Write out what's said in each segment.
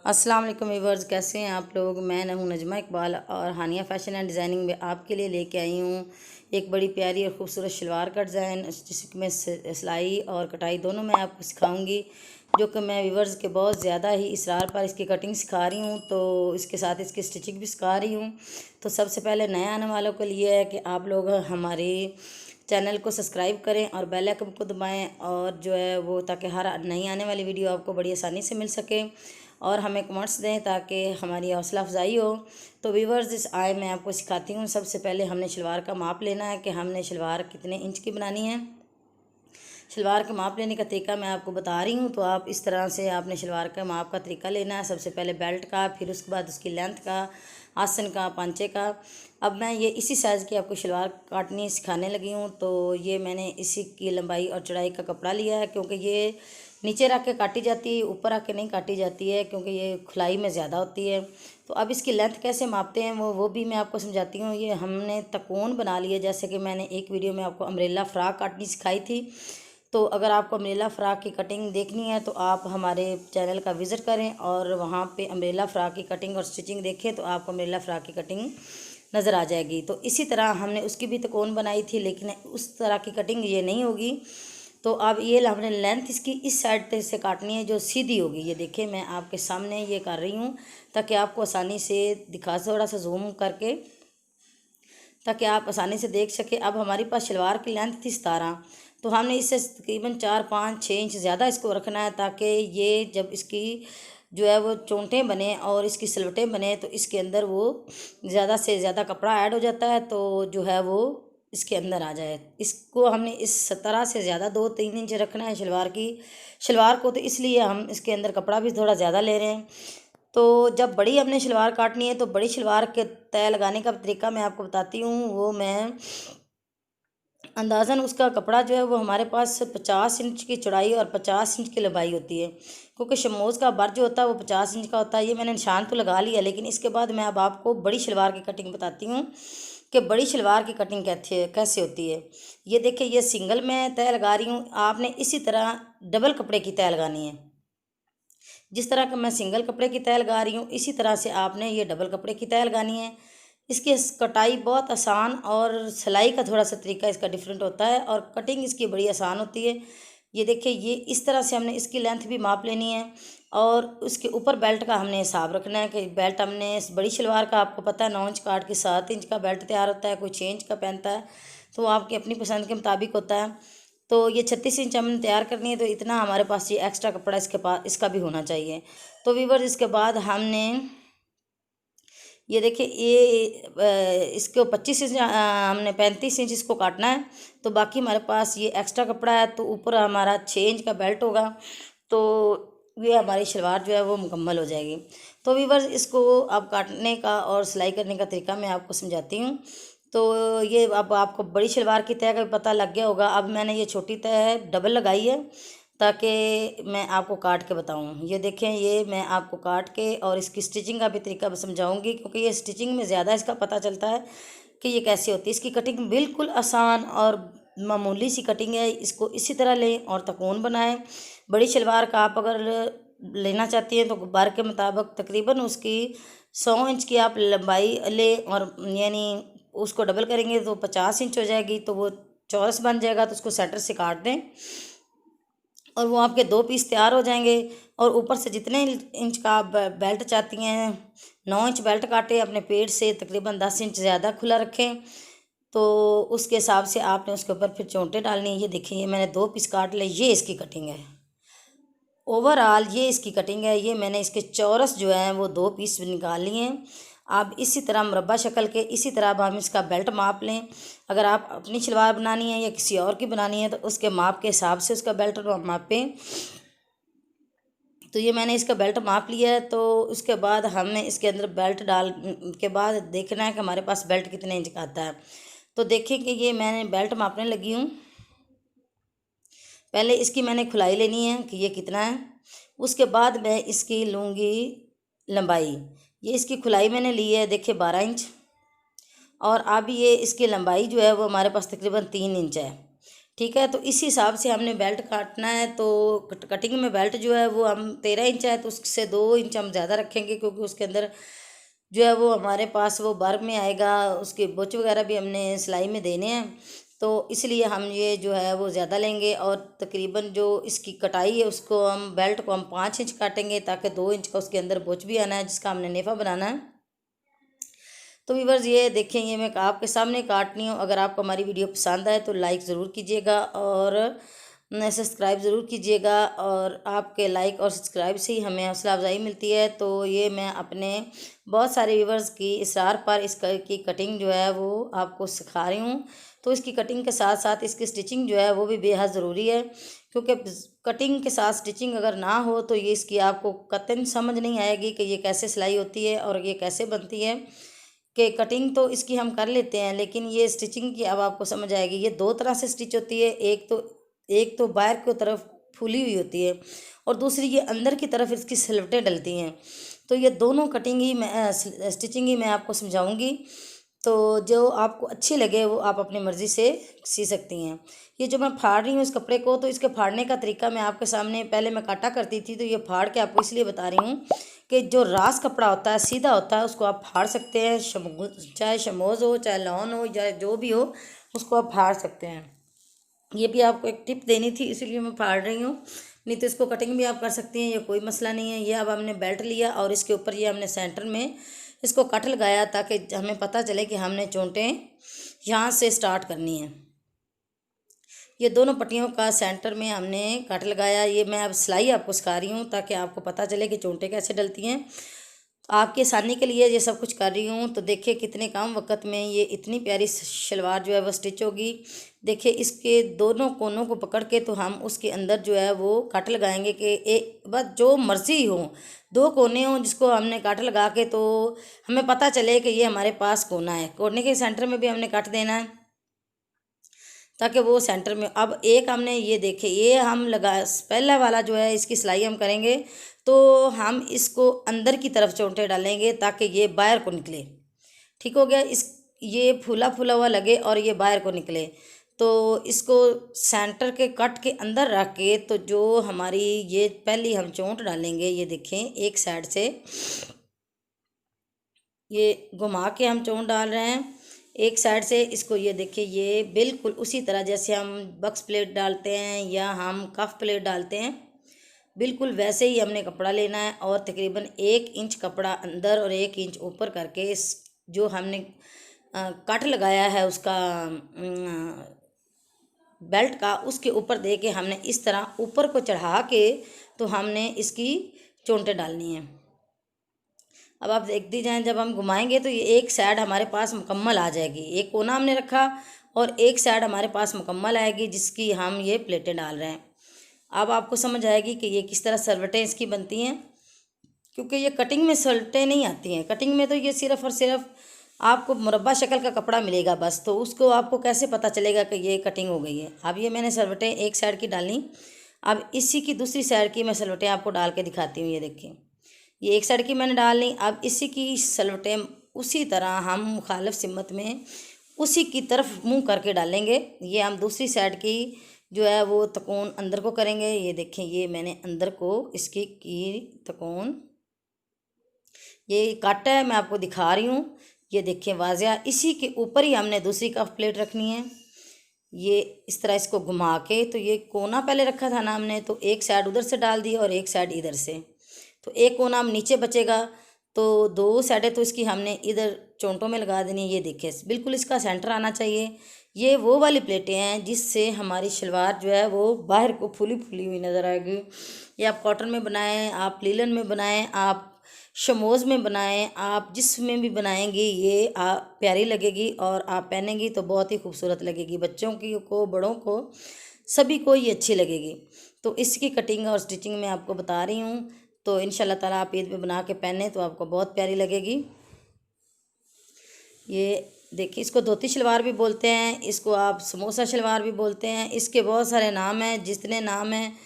अस्सलाम वालेकुम व्यूअर्स, कैसे हैं आप लोग। मैं हूं नजमा इकबाल और हानिया फैशन एंड डिज़ाइनिंग में आपके लिए लेके आई हूं एक बड़ी प्यारी और ख़ूबसूरत शलवार का डिज़ाइन, जिसमें सिलाई और कटाई दोनों मैं आपको सिखाऊंगी। जो कि मैं व्यूअर्स के बहुत ज़्यादा ही इसरार पर इसकी कटिंग सिखा रही हूँ, तो इसके साथ इसकी स्टिचिंग भी सिखा रही हूँ। तो सबसे पहले नए आने वालों के लिए है कि आप लोग हमारे चैनल को सब्सक्राइब करें और बेल आइकन को दबाएं, और जो है वो ताकि हर नई आने वाली वीडियो आपको बड़ी आसानी से मिल सके, और हमें कमेंट्स दें ताकि हमारी हौसला अफजाई हो। तो व्यूअर्स, इस आय मैं आपको सिखाती हूँ। सबसे पहले हमने शलवार का माप लेना है कि हमने शलवार कितने इंच की बनानी है। शलवार का माप लेने का तरीका मैं आपको बता रही हूँ, तो आप इस तरह से आपने शलवार का माप का तरीका लेना है। सबसे पहले बेल्ट का, फिर उसके बाद उसकी लेंथ का, आसन का, पांचे का। अब मैं ये इसी साइज़ की आपको शलवार काटनी सिखाने लगी हूँ। तो ये मैंने इसी की लंबाई और चौड़ाई का कपड़ा लिया है, क्योंकि ये नीचे रख के काटी जाती है, ऊपर रख के नहीं काटी जाती है, क्योंकि ये खुलाई में ज़्यादा होती है। तो अब इसकी लेंथ कैसे मापते हैं वो भी मैं आपको समझाती हूँ। ये हमने तकोन बना लिया, जैसे कि मैंने एक वीडियो में आपको अम्ब्रेला फ्रॉक काटनी सिखाई थी। तो अगर आपको अम्ब्रेला फ़्रॉक की कटिंग देखनी है तो आप हमारे चैनल का विज़िट करें और वहाँ पे अम्ब्रेला फ़्रॉक की कटिंग और स्टिचिंग देखें, तो आपको अम्ब्रेला फ़्रॉक की कटिंग नज़र आ जाएगी। तो इसी तरह हमने उसकी भी तकोन बनाई थी, लेकिन उस तरह की कटिंग ये नहीं होगी। तो अब ये हमने लेंथ इसकी इस साइड से काटनी है जो सीधी होगी। ये देखिए, मैं आपके सामने ये कर रही हूँ ताकि आपको आसानी से दिखा, थोड़ा सा जूम करके, ताकि आप आसानी से देख सके। अब हमारे पास शलवार की लेंथ थी 17, तो हमने इससे तकरीबन 4-5-6 इंच ज़्यादा इसको रखना है, ताकि ये जब इसकी जो है वो चोंटें बने और इसकी सिलवटें बने, तो इसके अंदर वो ज़्यादा से ज़्यादा कपड़ा ऐड हो जाता है, तो जो है वो इसके अंदर आ जाए। इसको हमने इस 17 से ज़्यादा 2-3 इंच रखना है शलवार को। तो इसलिए हम इसके अंदर कपड़ा भी थोड़ा ज़्यादा ले रहे हैं। तो जब बड़ी हमने शलवार काटनी है, तो बड़ी शलवार के तय लगाने का तरीका मैं आपको बताती हूँ। वो मैं अंदाज़न उसका कपड़ा जो है वो हमारे पास 50 इंच की चौड़ाई और 50 इंच की लंबाई होती है, क्योंकि शमोज़ का बर जो होता है वो 50 इंच का होता है। ये मैंने निशान तो लगा लिया, लेकिन इसके बाद मैं अब आपको बड़ी शलवार की कटिंग बताती हूँ कि बड़ी शलवार की कटिंग कैसे होती है। ये देखिए, ये सिंगल मैं तय लगा रही हूँ। आपने इसी तरह डबल कपड़े की तय लगानी है। जिस तरह का मैं सिंगल कपड़े की तय लगा रही हूँ, इसी तरह से आपने ये डबल कपड़े की तय लगानी है। इसकी कटाई बहुत आसान और सिलाई का थोड़ा सा तरीका इसका डिफरेंट होता है, और कटिंग इसकी बड़ी आसान होती है। ये देखिए, ये इस तरह से हमने इसकी लेंथ भी माप लेनी है, और उसके ऊपर बेल्ट का हमने हिसाब रखना है कि बेल्ट हमने इस बड़ी शलवार का, आपको पता है 9 इंच काट के 7 इंच का बेल्ट तैयार होता है, कोई 6 इंच का पहनता है, तो आपकी अपनी पसंद के मुताबिक होता है। तो ये 36 इंच हमने तैयार करनी है, तो इतना हमारे पास ये एक्स्ट्रा कपड़ा इसके पास इसका भी होना चाहिए। तो वीवर, इसके बाद हमने ये देखिए, इसको 25 इंच, हमने 35 इंच इसको काटना है। तो बाकी हमारे पास ये एक्स्ट्रा कपड़ा है, तो ऊपर हमारा 6 इंच का बेल्ट होगा, तो ये हमारी शलवार जो है वो मुकम्मल हो जाएगी। तो वीवर्स, इसको अब काटने का और सिलाई करने का तरीका मैं आपको समझाती हूँ। तो ये अब आपको बड़ी शलवार की तय का भी पता लग गया होगा। अब मैंने ये छोटी तय डबल लगाई है, ताकि मैं आपको काट के बताऊं। ये देखें, ये मैं आपको काट के और इसकी स्टिचिंग का भी तरीका समझाऊंगी, क्योंकि ये स्टिचिंग में ज़्यादा इसका पता चलता है कि ये कैसे होती है। इसकी कटिंग बिल्कुल आसान और मामूली सी कटिंग है। इसको इसी तरह लें और तकोन बनाएं। बड़ी शलवार का आप अगर लेना चाहती हैं तो बर के मुताबिक तकरीबन उसकी 100 इंच की आप लंबाई लें, और यानी उसको डबल करेंगे तो 50 इंच हो जाएगी, तो वो चौरस बन जाएगा। तो उसको सेंटर से काट दें और वो आपके 2 पीस तैयार हो जाएंगे। और ऊपर से जितने इंच का आप बेल्ट चाहती हैं, 9 इंच बेल्ट काटें, अपने पेट से तकरीबन 10 इंच ज़्यादा खुला रखें। तो उसके हिसाब से आपने उसके ऊपर फिर चोंटे डालनी है। ये देखिए, ये मैंने 2 पीस काट लिए। ये इसकी कटिंग है, ओवरऑल ये इसकी कटिंग है। ये मैंने इसके चौरस जो है वो 2 पीस निकाल लिए हैं। आप इसी तरह मुरब्बा शक्ल के इसी तरह अब हम इसका बेल्ट माप लें। अगर आप अपनी शलवार बनानी है या किसी और की बनानी है, तो उसके माप के हिसाब से उसका बेल्ट मापें। तो ये मैंने इसका बेल्ट माप लिया है। तो उसके बाद हमने इसके अंदर बेल्ट डाल के बाद देखना है कि हमारे पास बेल्ट कितने इंच का आता है। तो देखें कि ये मैंने बेल्ट मापने लगी हूँ। पहले इसकी मैंने खुलाई लेनी है कि ये कितना है। उसके बाद मैं इसकी लूँगी लंबाई। ये इसकी खुलाई मैंने ली है, देखिए 12 इंच। और अब ये इसकी लंबाई जो है वो हमारे पास तकरीबन 3 इंच है। ठीक है। तो इस हिसाब से हमने बेल्ट काटना है। तो कटिंग में बेल्ट जो है वो हम 13 इंच है तो उससे 2 इंच हम ज़्यादा रखेंगे, क्योंकि उसके अंदर जो है वो हमारे पास वो बार में आएगा, उसके बुच वगैरह भी हमने सिलाई में देने हैं। तो इसलिए हम ये जो है वो ज़्यादा लेंगे, और तकरीबन जो इसकी कटाई है उसको हम बेल्ट को हम 5 इंच काटेंगे, ताकि 2 इंच का उसके अंदर बुच भी आना है, जिसका हमने नेफा बनाना है। तो व्यूअर्स ये देखें, ये मैं आपके सामने काट रही हूँ। अगर आपको हमारी वीडियो पसंद आए तो लाइक ज़रूर कीजिएगा और सब्सक्राइब ज़रूर कीजिएगा, और आपके लाइक और सब्सक्राइब से ही हमें हौसला अफजाई मिलती है। तो ये मैं अपने बहुत सारे व्यूअर्स की इसरार पर की कटिंग जो है वो आपको सिखा रही हूँ। तो इसकी कटिंग के साथ साथ इसकी स्टिचिंग जो है वो भी बेहद ज़रूरी है, क्योंकि कटिंग के साथ स्टिचिंग अगर ना हो तो ये इसकी आपको कतई समझ नहीं आएगी कि ये कैसे सिलाई होती है और ये कैसे बनती है। कि कटिंग तो इसकी हम कर लेते हैं, लेकिन ये स्टिचिंग की अब आपको समझ आएगी। ये 2 तरह से स्टिच होती है, एक तो बाहर की तरफ फूली हुई होती है, और दूसरी ये अंदर की तरफ इसकी सिलवटें डलती हैं। तो ये दोनों कटिंग ही मैं स्टिचिंग ही मैं आपको समझाऊंगी। तो जो आपको अच्छी लगे वो आप अपनी मर्ज़ी से सी सकती हैं। ये जो मैं फाड़ रही हूँ इस कपड़े को, तो इसके फाड़ने का तरीका मैं आपके सामने, पहले मैं काटा करती थी, तो ये फाड़ के आपको इसलिए बता रही हूँ कि जो रास कपड़ा होता है सीधा होता है उसको आप फाड़ सकते हैं, चाहे शमोज़ हो चाहे लॉन हो या जो भी हो, उसको आप फाड़ सकते हैं। ये भी आपको एक टिप देनी थी, इसीलिए मैं फाड़ रही हूँ। नहीं तो इसको कटिंग भी आप कर सकती हैं, ये कोई मसला नहीं है। ये अब हमने बेल्ट लिया और इसके ऊपर ये हमने सेंटर में इसको कट लगाया, ताकि हमें पता चले कि हमने चोंटें यहाँ से स्टार्ट करनी है। ये दोनों पट्टियों का सेंटर में हमने कट लगाया। ये मैं अब सिलाई आपको सिखा रही हूँ ताकि आपको पता चले कि चोंटें कैसे डलती हैं। आपकी आसानी के लिए ये सब कुछ कर रही हूँ। तो देखिए कितने कम वक्त में ये इतनी प्यारी शलवार जो है वो स्टिच होगी। देखिए इसके दोनों कोनों को पकड़ के तो हम उसके अंदर जो है वो काट लगाएंगे कि एक बस जो मर्ज़ी हो, 2 कोने हों जिसको हमने काट लगा के, तो हमें पता चले कि ये हमारे पास कोना है। कोने के सेंटर में भी हमने काट देना है, ताकि वो सेंटर में। अब एक हमने ये देखे, ये हम लगा पहला वाला जो है इसकी सिलाई हम करेंगे, तो हम इसको अंदर की तरफ चोंटे डालेंगे ताकि ये बाहर को निकले। ठीक हो गया। इस ये फूला फूला हुआ लगे और ये बाहर को निकले, तो इसको सेंटर के कट के अंदर रख के, तो जो हमारी ये पहली हम चोंट डालेंगे, ये देखें एक साइड से ये घुमा के हम चोंच डाल रहे हैं एक साइड से। इसको ये देखिए, ये बिल्कुल उसी तरह जैसे हम बक्स प्लेट डालते हैं या हम कफ प्लेट डालते हैं, बिल्कुल वैसे ही हमने कपड़ा लेना है। और तकरीबन 1 इंच कपड़ा अंदर और 1 इंच ऊपर करके इस जो हमने कट लगाया है उसका बेल्ट का, उसके ऊपर दे के हमने इस तरह ऊपर को चढ़ा के तो हमने इसकी चोंटें डालनी है। अब आप देखती जाएं, जब हम घुमाएंगे तो ये एक साइड हमारे पास मुकम्मल आ जाएगी। एक कोना हमने रखा और एक साइड हमारे पास मुकम्मल आएगी, जिसकी हम ये प्लेटें डाल रहे हैं। अब आपको समझ आएगी कि ये किस तरह सलवटें इसकी बनती हैं, क्योंकि ये कटिंग में सलवटें नहीं आती हैं। कटिंग में तो ये सिर्फ़ और सिर्फ आपको मुरब्बा शक्ल का कपड़ा मिलेगा बस, तो उसको आपको कैसे पता चलेगा कि ये कटिंग हो गई है। अब ये मैंने सलवटें एक साइड की डाली, अब इसी की दूसरी साइड की मैं सलवटें आपको डाल के दिखाती हूँ। ये देखिए, ये एक साइड की मैंने डाल ली। अब इसी की सलवटें उसी तरह हम मुखालिफ सिमत में उसी की तरफ मुंह करके डालेंगे। ये हम दूसरी साइड की जो है वो तकोन अंदर को करेंगे। ये देखें, ये मैंने अंदर को इसकी की तकोन ये काटा है, मैं आपको दिखा रही हूँ। ये देखिए वाज़िया, इसी के ऊपर ही हमने दूसरी कफ प्लेट रखनी है। ये इस तरह इसको घुमा के, तो ये कोना पहले रखा था ना हमने, तो एक साइड उधर से डाल दी और एक साइड इधर से, तो एक कोना हम नीचे बचेगा। तो 2 साइडें तो इसकी हमने इधर चोंटों में लगा देनी। ये देखिए बिल्कुल इसका सेंटर आना चाहिए। ये वो वाली प्लेटें हैं जिससे हमारी शलवार जो है वो बाहर को फूली फूली हुई नज़र आएगी। ये आप कॉटन में बनाएं, आप लीलन में बनाएं, आप शमोज़ में बनाएं, आप जिसमें भी बनाएंगी ये आप प्यारी लगेगी, और आप पहनेंगी तो बहुत ही खूबसूरत लगेगी। बच्चों की को, बड़ों को, सभी को ये अच्छी लगेगी। तो इसकी कटिंग और स्टिचिंग मैं आपको बता रही हूँ। तो इंशाल्लाह ताला आप ईद में बना के पहने तो आपको बहुत प्यारी लगेगी। ये देखिए, इसको धोती शलवार भी बोलते हैं, इसको आप समोसा शलवार भी बोलते हैं, इसके बहुत सारे नाम हैं। जितने नाम हैं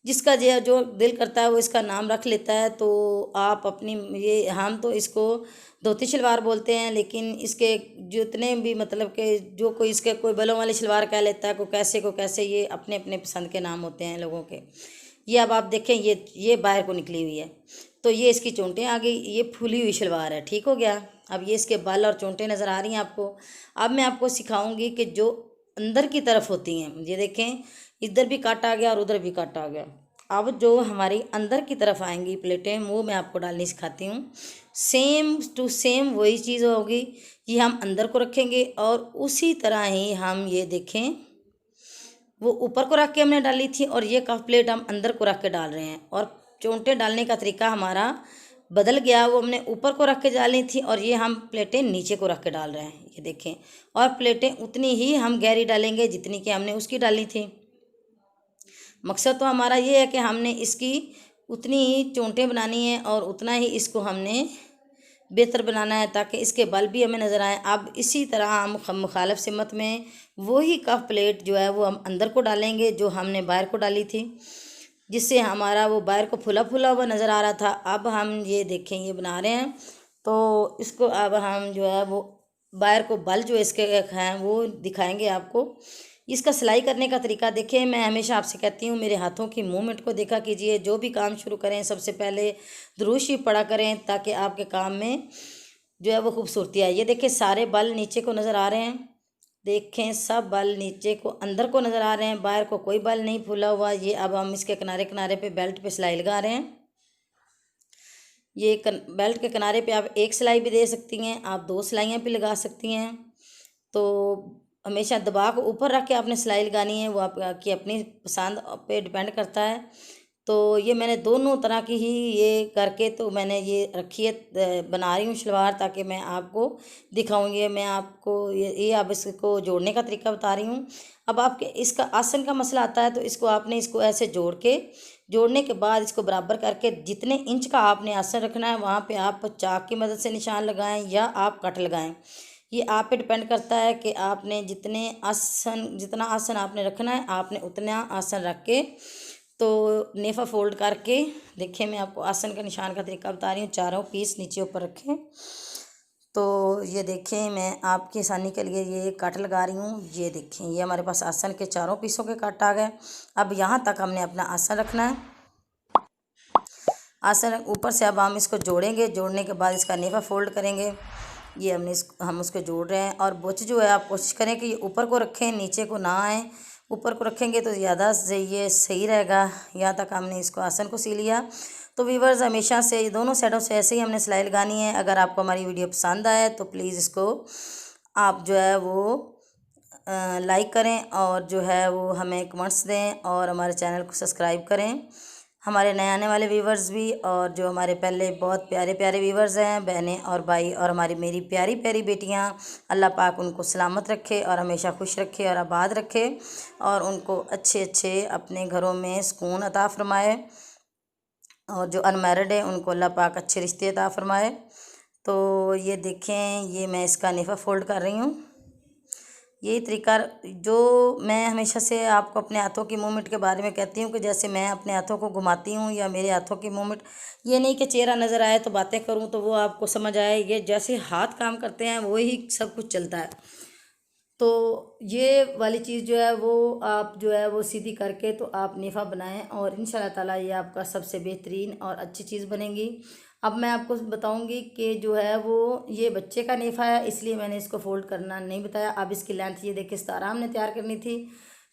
जिसका जो दिल करता है वो इसका नाम रख लेता है। तो आप अपनी ये हम तो इसको धोती शलवार बोलते हैं, लेकिन इसके जितने भी मतलब के जो कोई इसके कोई बलों वाली शलवार कह लेता है, को कैसे ये अपने अपने पसंद के नाम होते हैं लोगों के। ये अब आप देखें, ये बाहर को निकली हुई है, तो ये इसकी चोंटें आ गई, ये फूली हुई शलवार है, ठीक हो गया। अब ये इसके बाल और चोंटें नज़र आ रही हैं आपको। अब मैं आपको सिखाऊंगी कि जो अंदर की तरफ होती हैं, ये देखें इधर भी काटा आ गया और उधर भी काटा आ गया। अब जो हमारी अंदर की तरफ आएंगी प्लेटें, वो मैं आपको डालनी सिखाती हूँ। सेम टू सेम वही चीज़ होगी, ये हम अंदर को रखेंगे और उसी तरह ही हम ये देखें, वो ऊपर को रख के हमने डाली थी और ये कफ प्लेट हम अंदर को रख के डाल रहे हैं। और चोंटें डालने का तरीका हमारा बदल गया, वो हमने ऊपर को रख के डाली थी और ये हम प्लेटें नीचे को रख के डाल रहे हैं, ये देखें। और प्लेटें उतनी ही हम गहरी डालेंगे जितनी कि हमने उसकी डाली थी। मकसद तो हमारा ये है कि हमने इसकी उतनी ही चोंटें बनानी है और उतना ही इसको हमने बेहतर बनाना है, ताकि इसके बल भी हमें नज़र आए। अब इसी तरह हम मुखालिफ सिमत में वही कफ प्लेट जो है वो हम अंदर को डालेंगे जो हमने बाहर को डाली थी, जिससे हमारा वो बाहर को फुला फुला हुआ नज़र आ रहा था। अब हम ये देखें, ये बना रहे हैं, तो इसको अब हम जो है वो बाहर को बल जो इसके हैं वो दिखाएंगे आपको। इसका सिलाई करने का तरीका देखें, मैं हमेशा आपसे कहती हूँ मेरे हाथों की मूवमेंट को देखा कीजिए। जो भी काम शुरू करें सबसे पहले दुरूद शरीफ पढ़ा करें, ताकि आपके काम में जो है वो खूबसूरती आए। ये देखें सारे बल नीचे को नज़र आ रहे हैं, देखें सब बल नीचे को अंदर को नज़र आ रहे हैं, बाहर को कोई बल नहीं फूला हुआ। ये अब हम इसके किनारे किनारे पे बेल्ट पे सिलाई लगा रहे हैं। ये बेल्ट के किनारे पे आप एक सिलाई भी दे सकती हैं, आप 2 सिलाइयाँ भी लगा सकती हैं। तो हमेशा दबा को ऊपर रख के आपने सिलाई लगानी है, वो आपकी अपनी पसंद पे डिपेंड करता है। तो ये मैंने दोनों तरह की ही ये करके तो मैंने ये रखी है, बना रही हूँ शलवार, ताकि मैं आपको दिखाऊंगी। मैं आपको ये अब इसको जोड़ने का तरीका बता रही हूँ। अब आपके इसका आसन का मसला आता है, तो इसको आपने इसको ऐसे जोड़ने के बाद इसको बराबर करके जितने इंच का आपने आसन रखना है वहाँ पे आप चाक की मदद से निशान लगाएं या आप कट लगाएं। ये आप पे डिपेंड करता है कि आपने जितना आसन आपने रखना है, आपने उतना आसन रख के तो नेफा फोल्ड करके देखें। मैं आपको आसन का निशान का तरीका बता रही हूँ। चारों पीस नीचे ऊपर रखें, तो ये देखें मैं आपकी आसानी के लिए ये कट लगा रही हूँ। ये देखें, ये हमारे पास आसन के चारों पीसों के कट आ गए। अब यहाँ तक हमने अपना आसन रखना है। आसन ऊपर से अब हम इसको जोड़ेंगे, जोड़ने के बाद इसका नेफा फोल्ड करेंगे। ये हम उसको जोड़ रहे हैं। और बुच जो है आप कोशिश करें कि ये ऊपर को रखें, नीचे को ना आए। ऊपर को रखेंगे तो ज़्यादा ये सही रहेगा। यहाँ तक हमने इसको आसन को सी लिया। तो व्यूअर्स हमेशा से ये दोनों साइडों से ऐसे ही हमने सिलाई लगानी है। अगर आपको हमारी वीडियो पसंद आए तो प्लीज़ इसको आप जो है वो लाइक करें और जो है वो हमें कमेंट्स दें और हमारे चैनल को सब्सक्राइब करें। हमारे नए आने वाले व्यूवर्स भी और जो हमारे पहले बहुत प्यारे प्यारे व्यूवर्स हैं, बहनें और भाई और मेरी प्यारी प्यारी बेटियां, अल्लाह पाक उनको सलामत रखे और हमेशा खुश रखे और आबाद रखे और उनको अच्छे अच्छे अपने घरों में सुकून अता फरमाए। और जो अनमैरिड है उनको अल्लाह पाक अच्छे रिश्ते अता फरमाए। तो ये देखें, ये मैं इसका नेफा फोल्ड कर रही हूँ। यही तरीका जो मैं हमेशा से आपको अपने हाथों की मूवमेंट के बारे में कहती हूँ कि जैसे मैं अपने हाथों को घुमाती हूँ या मेरे हाथों की मूवमेंट, ये नहीं कि चेहरा नज़र आए तो बातें करूँ तो वो आपको समझ आए। ये जैसे हाथ काम करते हैं वही सब कुछ चलता है। तो ये वाली चीज़ जो है वो आप जो है वो सीधी करके तो आप नेफा बनाएं और इंशाल्लाह ताला ये आपका सबसे बेहतरीन और अच्छी चीज़ बनेगी। अब मैं आपको बताऊंगी कि जो है वो ये बच्चे का नेफा है, इसलिए मैंने इसको फोल्ड करना नहीं बताया। अब इसकी लेंथ ये देखिए 17 हमने तैयार करनी थी,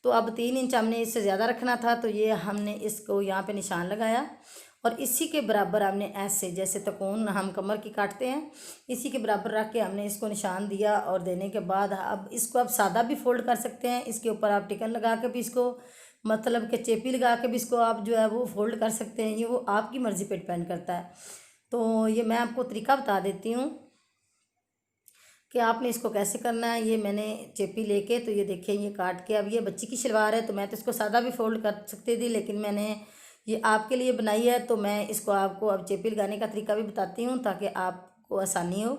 तो अब 3 इंच हमने इससे ज़्यादा रखना था। तो ये हमने इसको यहाँ पे निशान लगाया और इसी के बराबर हमने ऐसे जैसे तकोन हम कमर की काटते हैं, इसी के बराबर रख के हमने इसको निशान दिया। और देने के बाद अब इसको आप सादा भी फोल्ड कर सकते हैं, इसके ऊपर आप टिकन लगा के भी इसको मतलब कि चेपी लगा के भी इसको आप जो है वो फोल्ड कर सकते हैं। ये वो आपकी मर्ज़ी पे डिपेंड करता है। तो ये मैं आपको तरीका बता देती हूँ कि आपने इसको कैसे करना है। ये मैंने चेपी लेके तो ये देखें ये काट के, अब ये बच्ची की शलवार है तो मैं तो इसको सादा भी फोल्ड कर सकती थी, लेकिन मैंने ये आपके लिए बनाई है तो मैं इसको आपको अब चेपी लगाने का तरीका भी बताती हूँ ताकि आपको आसानी हो।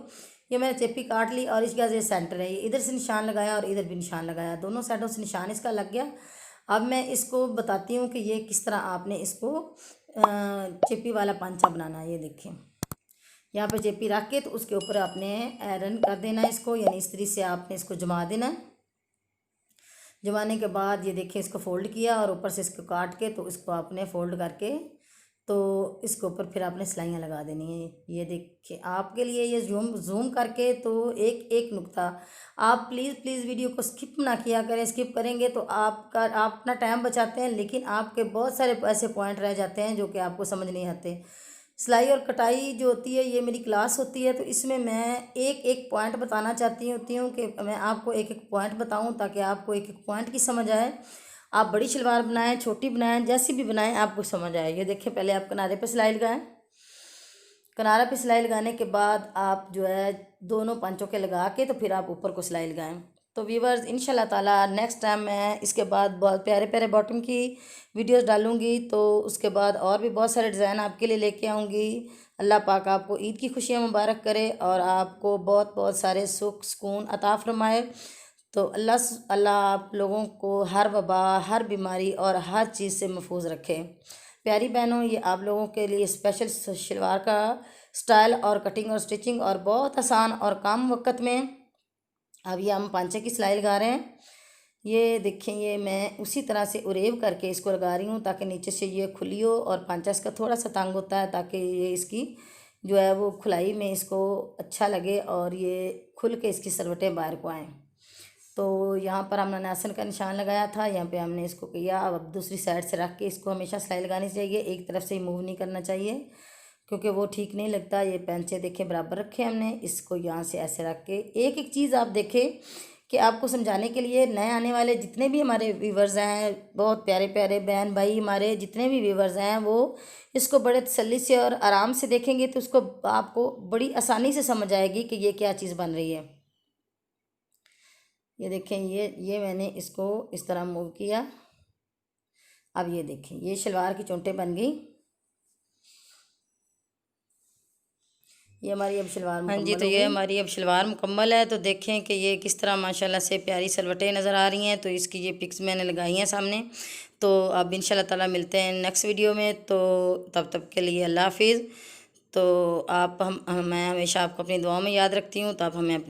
ये मैंने चेपी काट ली और इसका ये सेंटर है, ये इधर से निशान लगाया और इधर भी निशान लगाया, दोनों साइडों से निशान इसका लग गया। अब मैं इसको बताती हूँ कि ये किस तरह आपने इसको चिप्पी वाला पांचा बनाना है। ये देखिए यहाँ पे चिप्पी रख के तो उसके ऊपर आपने आयरन कर देना है इसको, यानी इस्त्री से आपने इसको जमा देना है। जमाने के बाद ये देखिए इसको फोल्ड किया और ऊपर से इसको काट के तो इसको आपने फोल्ड करके तो इसके ऊपर फिर आपने सिलाइयाँ लगा देनी है। ये देखिए आपके लिए ये जूम करके तो एक एक नुक्ता आप प्लीज़ वीडियो को स्किप ना किया करें। स्किप करेंगे तो आप अपना टाइम बचाते हैं, लेकिन आपके बहुत सारे ऐसे पॉइंट रह जाते हैं जो कि आपको समझ नहीं आते। सिलाई और कटाई जो होती है ये मेरी क्लास होती है, तो इसमें मैं एक एक पॉइंट बताना चाहती होती हूँ कि मैं आपको एक एक पॉइंट बताऊँ ताकि आपको एक एक पॉइंट की समझ आए। आप बड़ी शलवार बनाएं, छोटी बनाएं, जैसी भी बनाएं आपको समझ आए। ये देखिए पहले आप किनारे पे सिलाई लगाएं। किनारा पे सिलाई लगाने के बाद आप जो है दोनों पंचों के लगा के तो फिर आप ऊपर को सिलाई लगाएं। तो व्यूवर्स इंशाल्लाह ताला नेक्स्ट टाइम मैं इसके बाद बहुत प्यारे प्यारे बॉटम की वीडियोस डालूंगी, तो उसके बाद और भी बहुत सारे डिज़ाइन आपके लिए लेके आऊँगी। अल्लाह पाक आपको ईद की खुशियाँ मुबारक करे और आपको बहुत बहुत सारे सुख सुकून अता फरमाए। तो अल्लाह आप लोगों को हर वबा, हर बीमारी और हर चीज़ से महफूज रखे। प्यारी बहनों, ये आप लोगों के लिए स्पेशल शलवार का स्टाइल और कटिंग और स्टिचिंग और बहुत आसान और कम वक्त में अब ये हम पांचे की सिलाई लगा रहे हैं। ये देखें ये मैं उसी तरह से उरेब करके इसको लगा रही हूँ ताकि नीचे से ये खुली हो, और पांचा इसका थोड़ा सा तंग होता है ताकि ये इसकी जो है वो खुलाई में इसको अच्छा लगे और ये खुल के इसकी सरवटें बाहर को आएँ। तो यहाँ पर हमने आसन का निशान लगाया था, यहाँ पे हमने इसको किया। अब दूसरी साइड से रख के इसको हमेशा सिलाई लगानी चाहिए, एक तरफ से ही मूव नहीं करना चाहिए क्योंकि वो ठीक नहीं लगता। ये पैंचे देखें बराबर रखे हमने, इसको यहाँ से ऐसे रख के एक एक चीज़ आप देखें कि आपको समझाने के लिए नए आने वाले जितने भी हमारे व्यूवर्स हैं, बहुत प्यारे प्यारे बहन भाई हमारे जितने भी व्यूवर्स हैं, वो इसको बड़े तसल्ली से और आराम से देखेंगे तो उसको आपको बड़ी आसानी से समझ आएगी कि ये क्या चीज़ बन रही है। ये देखें ये मैंने इसको इस तरह मूव किया। अब ये देखें ये शलवार की चोंटें बन गई। ये हमारी अब शलवार हाँ जी, मुकम्मल तो हो ये गई। हमारी अब शलवार मुकम्मल है। तो देखें कि ये किस तरह माशाल्लाह से प्यारी सलवटें नज़र आ रही हैं। तो इसकी ये पिक्स मैंने लगाई हैं सामने। तो अब इंशाल्लाह ताला मिलते हैं नेक्स्ट वीडियो में। तो तब तक के लिए अल्लाह हाफिज़। तो मैं हमेशा आपको अपनी दुआओं में याद रखती हूँ, तो आप हमें